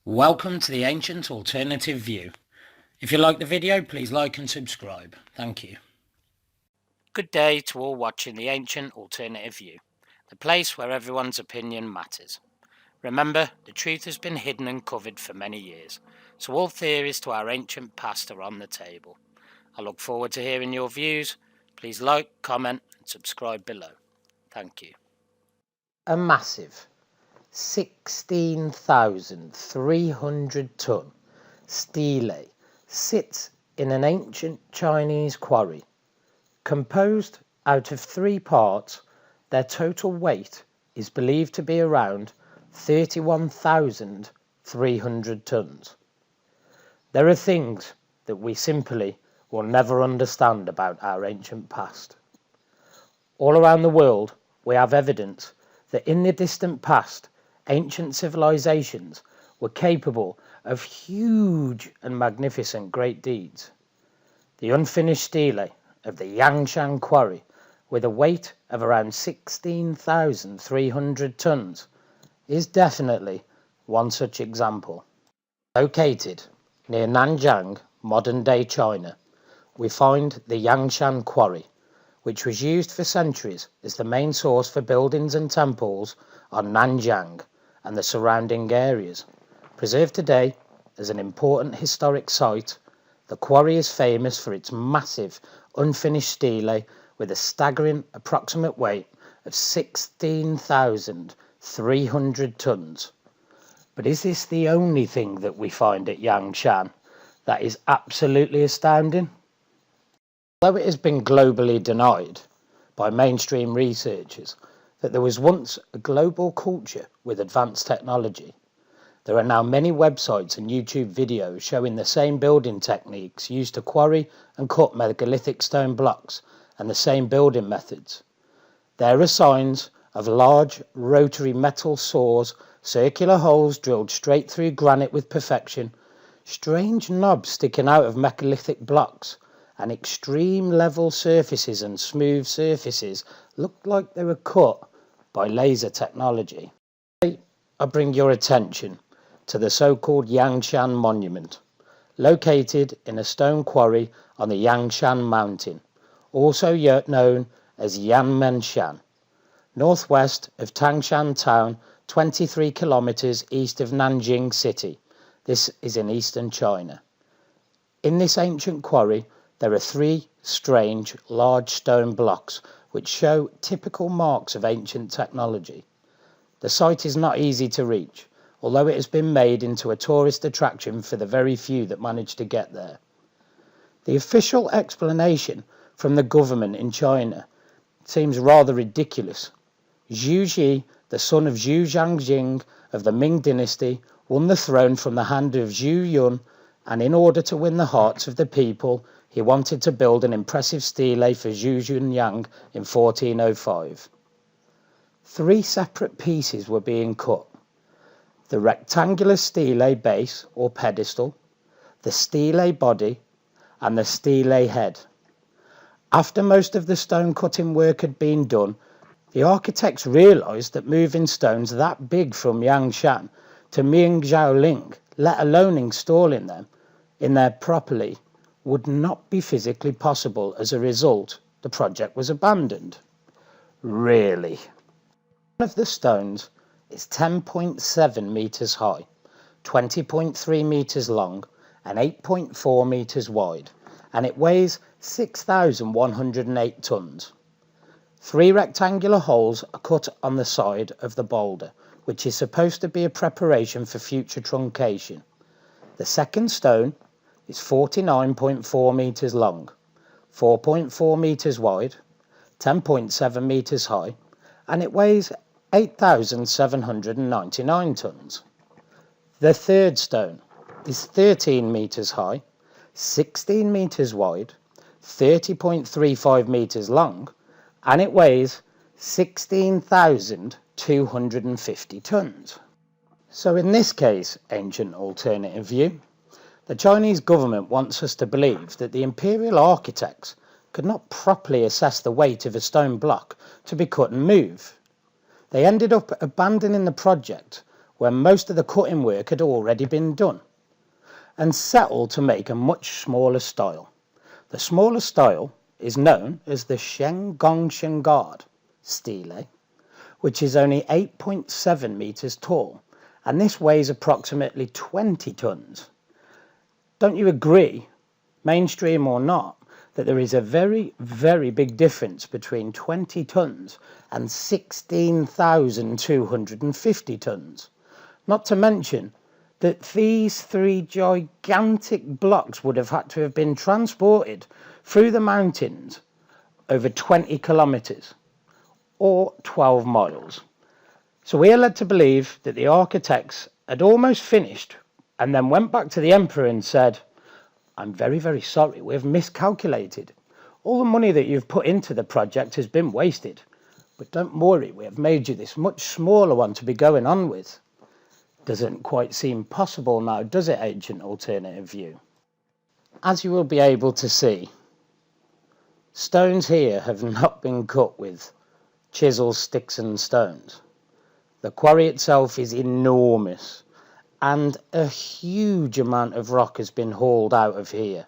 Welcome to the Ancient Alternative View. If you like the video, please like and subscribe. Thank you. Good day to all watching the Ancient Alternative View, the place where everyone's opinion matters. Remember, the truth has been hidden and covered for many years, so all theories to our ancient past are on the table. I look forward to hearing your views. Please like, comment and subscribe below. Thank you. A massive 16,300 ton stele sits in an ancient Chinese quarry. Composed out of 3 parts, their total weight is believed to be around 31,300 tons. There are things that we simply will never understand about our ancient past. All around the world, we have evidence that in the distant past, ancient civilizations were capable of huge and magnificent great deeds. The unfinished stele of the Yangshan Quarry, with a weight of around 16,300 tons, is definitely one such example. Located near Nanjing, modern-day China, we find the Yangshan Quarry, which was used for centuries as the main source for buildings and temples on Nanjing and the surrounding areas. Preserved today as an important historic site, the quarry is famous for its massive unfinished stele with a staggering approximate weight of 16,300 tons. But is this the only thing that we find at Yangshan that is absolutely astounding? Although it has been globally denied by mainstream researchers that there was once a global culture with advanced technology, there are now many websites and YouTube videos showing the same building techniques used to quarry and cut megalithic stone blocks and the same building methods. There are signs of large rotary metal saws, circular holes drilled straight through granite with perfection, strange knobs sticking out of megalithic blocks, and extreme level surfaces and smooth surfaces looked like they were cut by laser technology. Today, I bring your attention to the so-called Yangshan Monument, located in a stone quarry on the Yangshan Mountain, also known as Yanmenshan, northwest of Tangshan Town, 23 kilometers east of Nanjing City. This is in eastern China. In this ancient quarry, there are 3 strange, large stone blocks which show typical marks of ancient technology. The site is not easy to reach, although it has been made into a tourist attraction for the very few that manage to get there. The official explanation from the government in China seems rather ridiculous. Zhu Ji, the son of Zhu Zhangjing of the Ming dynasty, won the throne from the hand of Zhu Yun, and in order to win the hearts of the people, he wanted to build an impressive stele for Zhu Yunyang in 1405. 3 separate pieces were being cut: the rectangular stele base or pedestal, the stele body, and the stele head. After most of the stone cutting work had been done, the architects realized that moving stones that big from Yangshan to Mingzhaoling, let alone installing them in there properly, would not be physically possible. As a result, the project was abandoned. Really? One of the stones is 10.7 meters high, 20.3 meters long, and 8.4 meters wide, and it weighs 6,108 tons. 3 rectangular holes are cut on the side of the boulder, which is supposed to be a preparation for future truncation. The second stone is 49.4 meters long, 4.4 meters wide, 10.7 meters high, and it weighs 8,799 tons. The third stone is 13 meters high, 16 meters wide, 30.35 meters long, and it weighs 16,250 tons. So in this case, ancient alternative view, the Chinese government wants us to believe that the imperial architects could not properly assess the weight of a stone block to be cut and moved. They ended up abandoning the project where most of the cutting work had already been done, and settled to make a much smaller style. The smaller style is known as the Yangshan stele, which is only 8.7 meters tall, and this weighs approximately 20 tons. Don't you agree, mainstream or not, that there is a very, very big difference between 20 tons and 16,250 tons? Not to mention that these three gigantic blocks would have had to have been transported through the mountains over 20 kilometers or 12 miles. So we are led to believe that the architects had almost finished and then went back to the emperor and said, "I'm very, very sorry, we've miscalculated. All the money that you've put into the project has been wasted. But don't worry, we have made you this much smaller one to be going on with." Doesn't quite seem possible now, does it, Ancient Alternative View? As you will be able to see, stones here have not been cut with chisels, sticks and stones. The quarry itself is enormous, and a huge amount of rock has been hauled out of here.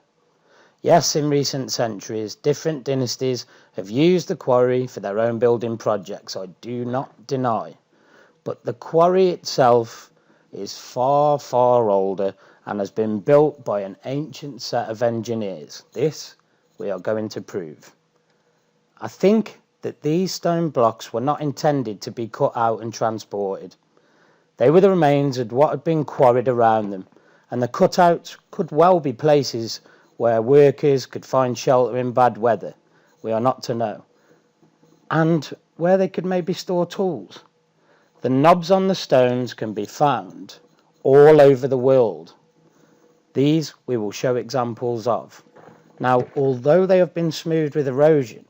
Yes, in recent centuries, different dynasties have used the quarry for their own building projects, I do not deny. But the quarry itself is far, far older and has been built by an ancient set of engineers. This we are going to prove. I think that these stone blocks were not intended to be cut out and transported. They were the remains of what had been quarried around them, and the cutouts could well be places where workers could find shelter in bad weather. We are not to know. And where they could maybe store tools. The knobs on the stones can be found all over the world. These we will show examples of. Now, although they have been smoothed with erosion,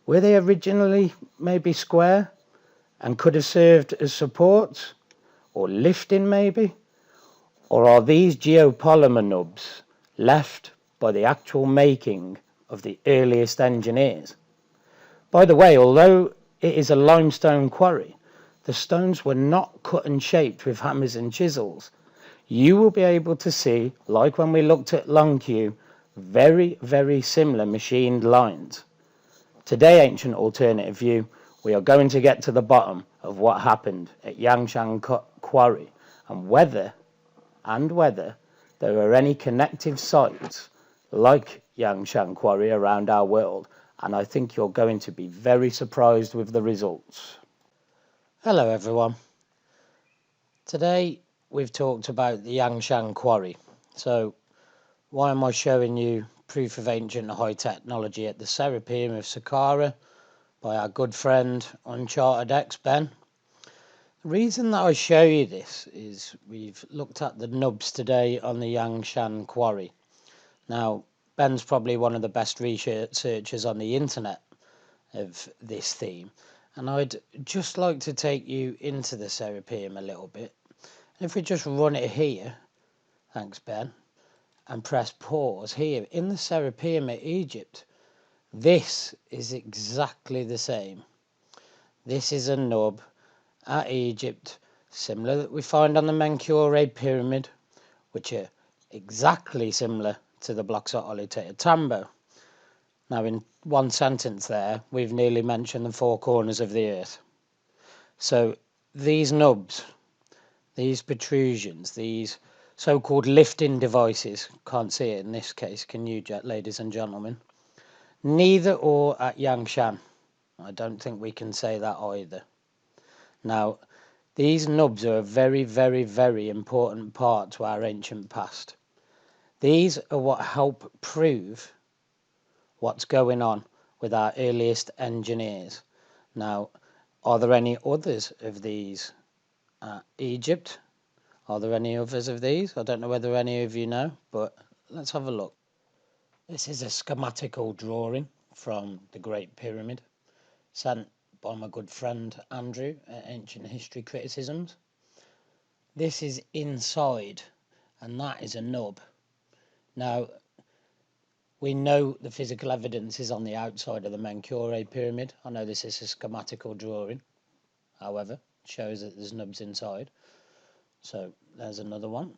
were they originally maybe square and could have served as supports or lifting maybe? Or are these geopolymer nubs left by the actual making of the earliest engineers? By the way, although it is a limestone quarry, the stones were not cut and shaped with hammers and chisels. You will be able to see, like when we looked at Longview, very, very similar machined lines. Today, Ancient Alternative View, we are going to get to the bottom of what happened at Yangshan Quarry and whether there are any connective sites like Yangshan Quarry around our world, and I think you're going to be very surprised with the results. Hello everyone. Today we've talked about the Yangshan Quarry. So why am I showing you proof of ancient high technology at the Serapeum of Saqqara by our good friend Uncharted X Ben? The reason that I show you this is we've looked at the nubs today on the Yangshan Quarry. Now, Ben's probably one of the best researchers on the internet of this theme, and I'd just like to take you into the Serapeum a little bit. If we just run it here, thanks Ben, and press pause here in the Serapeum at Egypt, this is exactly the same. This is a nub at Egypt, similar that we find on the Menkaure pyramid, which are exactly similar to the blocks at Ollita Tambo. Now, in one sentence there, we've nearly mentioned the four corners of the earth. So these nubs, these protrusions, these so-called lifting devices, can't see it in this case, can you, ladies and gentlemen? Neither or at Yangshan. I don't think we can say that either. Now, these nubs are a very, very, very important part to our ancient past. These are what help prove what's going on with our earliest engineers. Now, are there any others of these at Egypt? Are there any others of these? I don't know whether any of you know, but let's have a look. This is a schematical drawing from the Great Pyramid, sent by my good friend Andrew at Ancient History Criticisms. This is inside, and that is a nub. Now, we know the physical evidence is on the outside of the Menkaure pyramid. I know this is a schematical drawing, however, it shows that there's nubs inside. So there's another one.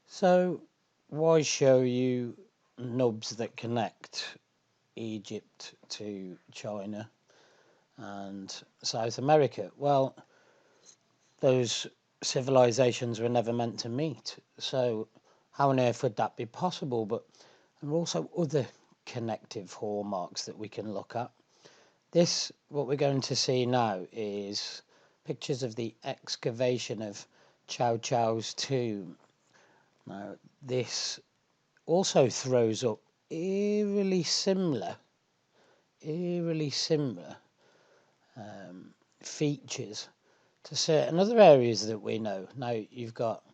So why show you nubs that connect Egypt to China and South America? Well, those civilizations were never meant to meet. So how on earth would that be possible? But there are also other connective hallmarks that we can look at. This, what we're going to see now, is pictures of the excavation of Chow Chow's tomb. Now, this also throws up eerily similar features to certain other areas that we know. Now, you've got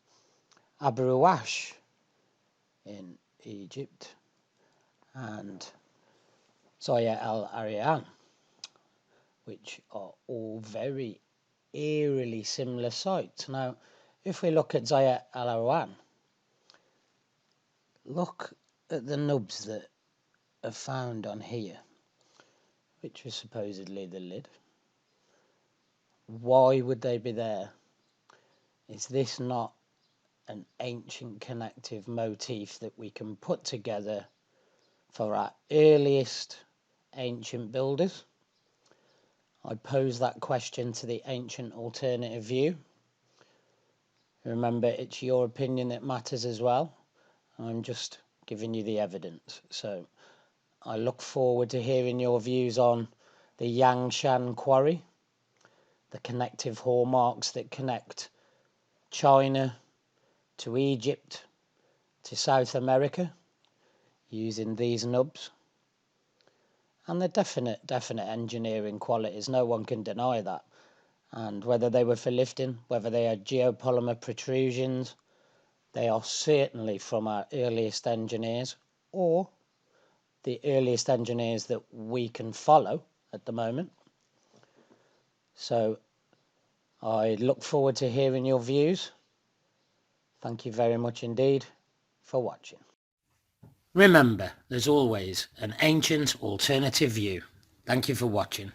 Abu Awash in Egypt and Zaya Al Arian, which are all very eerily similar sites. Now, if we look at Zaya Al Arian, look at the nubs that are found on here, which was supposedly the lid. Why would they be there? Is this not an ancient connective motif that we can put together for our earliest ancient builders? I pose that question to the ancient alternative view. Remember, it's your opinion that matters as well. I'm just giving you the evidence. So I look forward to hearing your views on the Yangshan Quarry, the connective hallmarks that connect China to Egypt to South America using these nubs, and the definite engineering qualities. No one can deny that. And whether they were for lifting, whether they are geopolymer protrusions, they are certainly from our earliest engineers, or the earliest engineers that we can follow at the moment. So I look forward to hearing your views. Thank you very much indeed for watching. Remember, there's always an ancient alternative view. Thank you for watching.